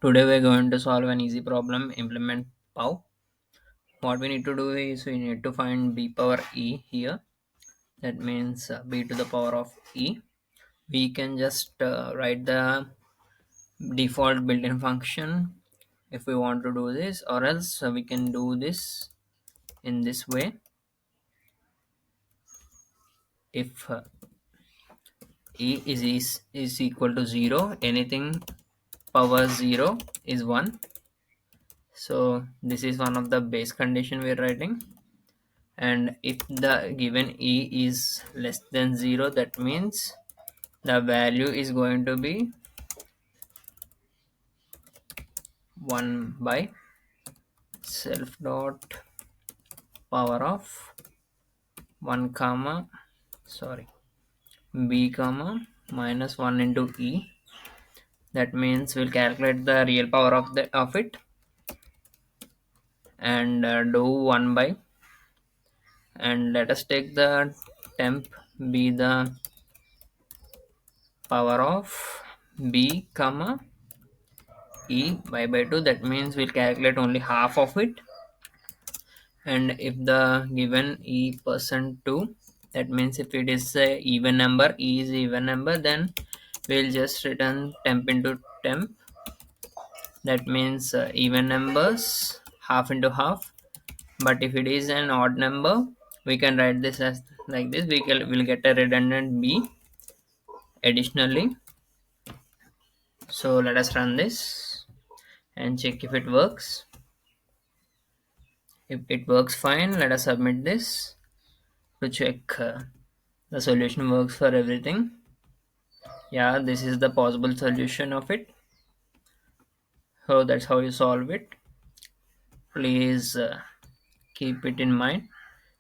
Today we're going to solve an easy problem, implement POW. What we need to do is we need to find b power e here. That means b to the power of e. We can just write the default built-in function if we want to do this, or else we can do this in this way. If e is equal to 0, anything power 0 is 1. So this is one of the base condition we're writing. And if the given e is less than 0, that means the value is going to be 1 by self dot power of 1 comma sorry b comma minus 1 into e. That means we'll calculate the real power of it and do 1 by, and let us take the temp be the power of b comma e by 2. That means we'll calculate only half of it. And if the given e percent 2, that means if it is a even number, e is even number, then we'll just return temp into temp. That means even numbers half into half. But if it is an odd number, we can write this as like this. We'll get a redundant b additionally. So let us run this and check if it works. If it works fine, let us submit this to check the solution works for everything. Yeah, this is the possible solution of it. So that's how you solve it. Please keep it in mind.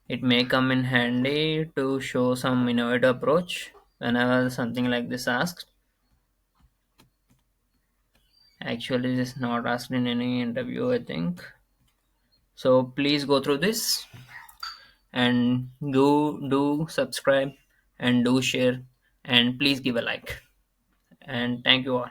It may come in handy to show some innovative approach whenever something like this asked. Actually, this is not asked in any interview, I think. So please go through this and do subscribe and do share, and please give a like, and thank you all.